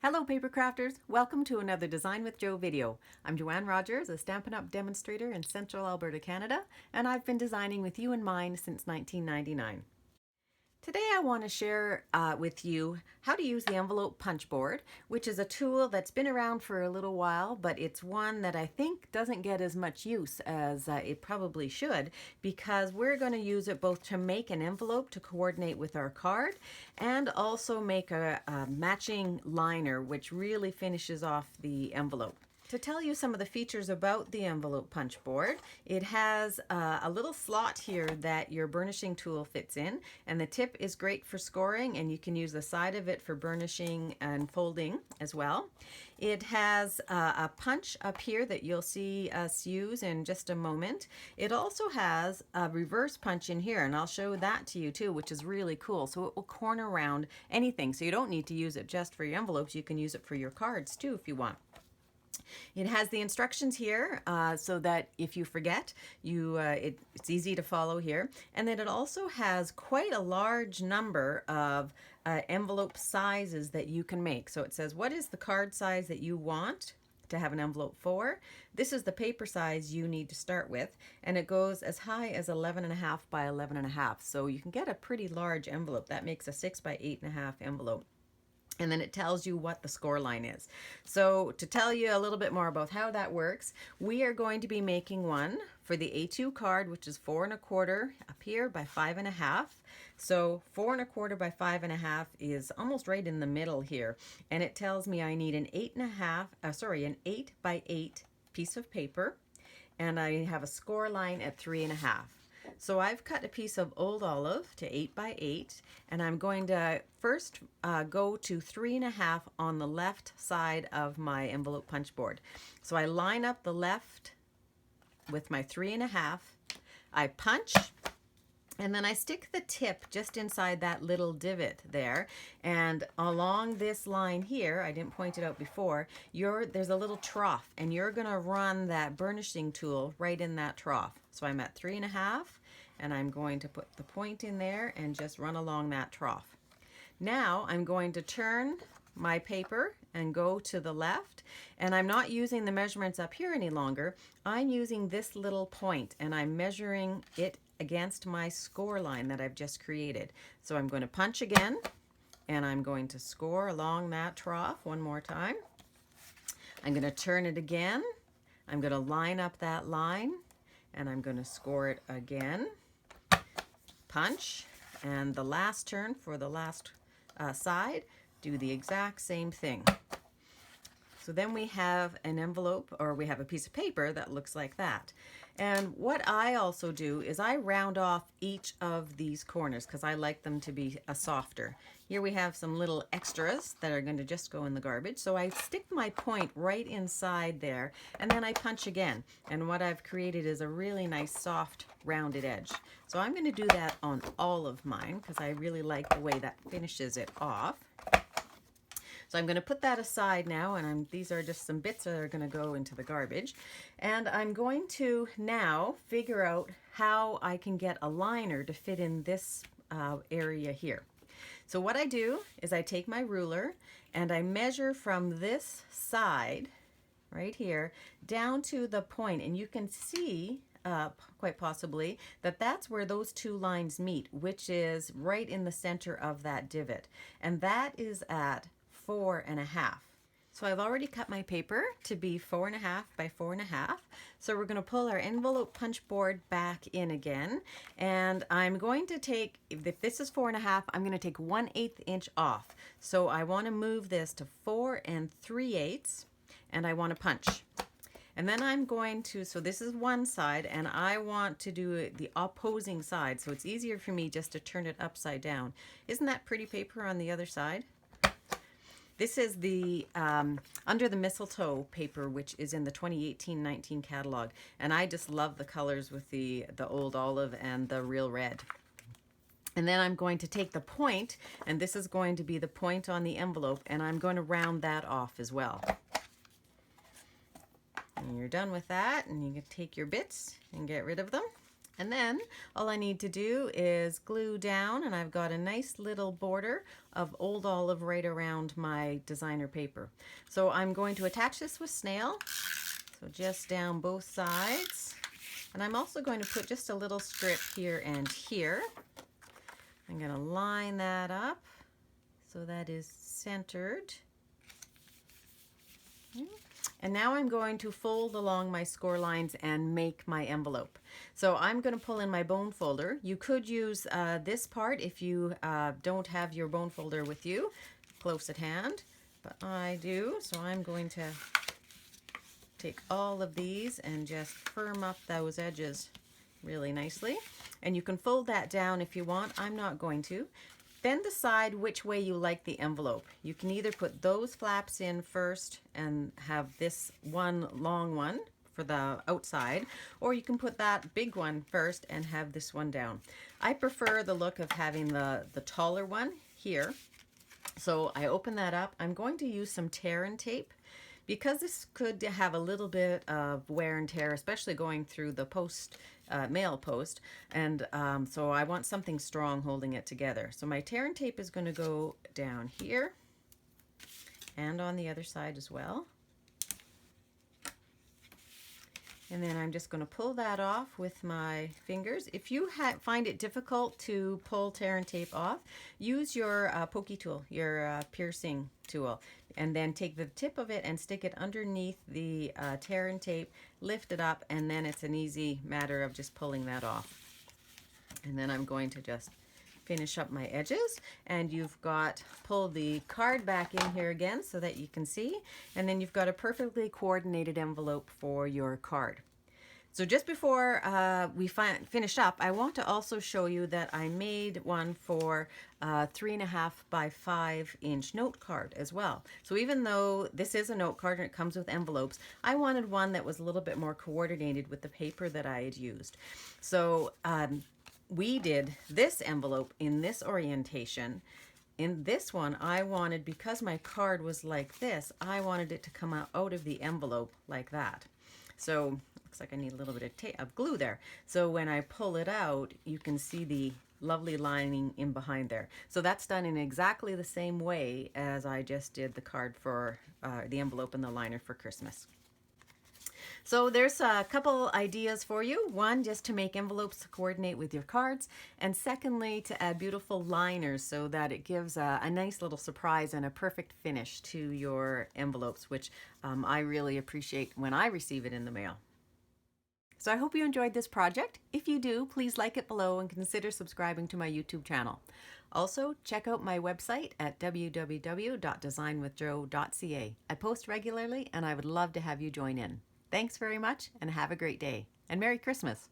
Hello Papercrafters, welcome to another Design with Joe video. I'm Joanne Rogers, a Stampin' Up! Demonstrator in Central Alberta, Canada, and I've been designing with you in mind since 1999. Today I want to share with you how to use the envelope punch board, which is a tool that's been around for a little while, but it's one that I think doesn't get as much use as it probably should, because we're going to use it both to make an envelope to coordinate with our card and also make a matching liner which really finishes off the envelope. To tell you some of the features about the envelope punch board, it has a little slot here that your burnishing tool fits in, and the tip is great for scoring, and you can use the side of it for burnishing and folding as well. It has a punch up here that you'll see us use in just a moment. It also has a reverse punch in here, and I'll show that to you too, which is really cool. So it will corner around anything, so you don't need to use it just for your envelopes. You can use it for your cards too if you want. It has the instructions here so that if you forget, it's easy to follow here. And then it also has quite a large number of envelope sizes that you can make. So it says, what is the card size that you want to have an envelope for? This is the paper size you need to start with, and it goes as high as 11.5 by 11.5. So you can get a pretty large envelope. That makes a 6 by 8.5 envelope. And then it tells you what the score line is. So to tell you a little bit more about how that works, we are going to be making one for the A2 card, which is 4 1/4 up here by 5 1/2. So 4 1/4 by 5 1/2 is almost right in the middle here. And it tells me I need an 8 by 8 piece of paper. And I have a score line at 3 1/2. So I've cut a piece of old olive to 8 by 8, and I'm going to first go to 3 1/2 on the left side of my envelope punch board. So I line up the left with my 3 1/2, I punch, and then I stick the tip just inside that little divot there, and along this line here, I didn't point it out before, there's a little trough, and you're gonna run that burnishing tool right in that trough. So I'm at 3 1/2, and I'm going to put the point in there and just run along that trough. Now I'm going to turn my paper and go to the left, and I'm not using the measurements up here any longer. I'm using this little point, and I'm measuring it against my score line that I've just created. So I'm going to punch again, and I'm going to score along that trough one more time. I'm going to turn it again. I'm going to line up that line, and I'm going to score it again. Punch, and the last turn for the last side, do the exact same thing. So then we have an envelope, or we have a piece of paper that looks like that. And what I also do is I round off each of these corners because I like them to be softer. Here we have some little extras that are going to just go in the garbage. So I stick my point right inside there, and then I punch again. And what I've created is a really nice soft rounded edge. So I'm going to do that on all of mine because I really like the way that finishes it off. So I'm going to put that aside now, and these are just some bits that are going to go into the garbage. And I'm going to now figure out how I can get a liner to fit in this area here. So what I do is I take my ruler and I measure from this side right here down to the point, and you can see quite possibly that that's where those two lines meet, which is right in the center of that divot, and that is at 4 1/2. So I've already cut my paper to be 4 1/2 by 4 1/2. So we're going to pull our envelope punch board back in again, and I'm going to take, if this is 4 1/2, I'm going to take 1/8 inch off. So I want to move this to 4 3/8, and I want to punch. And then I'm going to, so this is one side, and I want to do the opposing side, so it's easier for me just to turn it upside down. Isn't that pretty paper on the other side? This is the Under the Mistletoe paper, which is in the 2018-19 catalog, and I just love the colors with the old olive and the real red. And then I'm going to take the point, and this is going to be the point on the envelope, and I'm going to round that off as well. And you're done with that, and you can take your bits and get rid of them. And then all I need to do is glue down, and I've got a nice little border of Old Olive right around my designer paper. So I'm going to attach this with snail, so just down both sides. And I'm also going to put just a little strip here and here. I'm going to line that up so that is centered. And now I'm going to fold along my score lines and make my envelope. So I'm going to pull in my bone folder. You could use this part if you don't have your bone folder with you close at hand, but I do. So I'm going to take all of these and just firm up those edges really nicely. And you can fold that down if you want. I'm not going to. Then decide which way you like the envelope. You can either put those flaps in first and have this one long one for the outside, or you can put that big one first and have this one down. I prefer the look of having the taller one here. So I open that up. I'm going to use some tear and tape because this could have a little bit of wear and tear, especially going through the mail post, and so I want something strong holding it together. So my tear and tape is going to go down here and on the other side as well. And then I'm just going to pull that off with my fingers. If you find it difficult to pull tear and tape off, use your pokey tool, your piercing tool, and then take the tip of it and stick it underneath the tear and tape, lift it up, and then it's an easy matter of just pulling that off. And then I'm going to just finish up my edges, and you've got, pull the card back in here again so that you can see, and then you've got a perfectly coordinated envelope for your card. So just before we finish up, I want to also show you that I made one for 3.5 by 5 inch note card as well. So even though this is a note card and it comes with envelopes, I wanted one that was a little bit more coordinated with the paper that I had used. So we did this envelope in this orientation. In this one, I wanted, because my card was like this, I wanted it to come out of the envelope like that. So looks like I need a little bit of glue there. So when I pull it out, you can see the lovely lining in behind there. So that's done in exactly the same way as I just did the card for the envelope and the liner for Christmas. So there's a couple ideas for you. One, just to make envelopes to coordinate with your cards, and secondly, to add beautiful liners so that it gives a nice little surprise and a perfect finish to your envelopes, which I really appreciate when I receive it in the mail. So I hope you enjoyed this project. If you do, please like it below and consider subscribing to my YouTube channel. Also, check out my website at www.designwithjo.ca. I post regularly and I would love to have you join in. Thanks very much and have a great day. And Merry Christmas!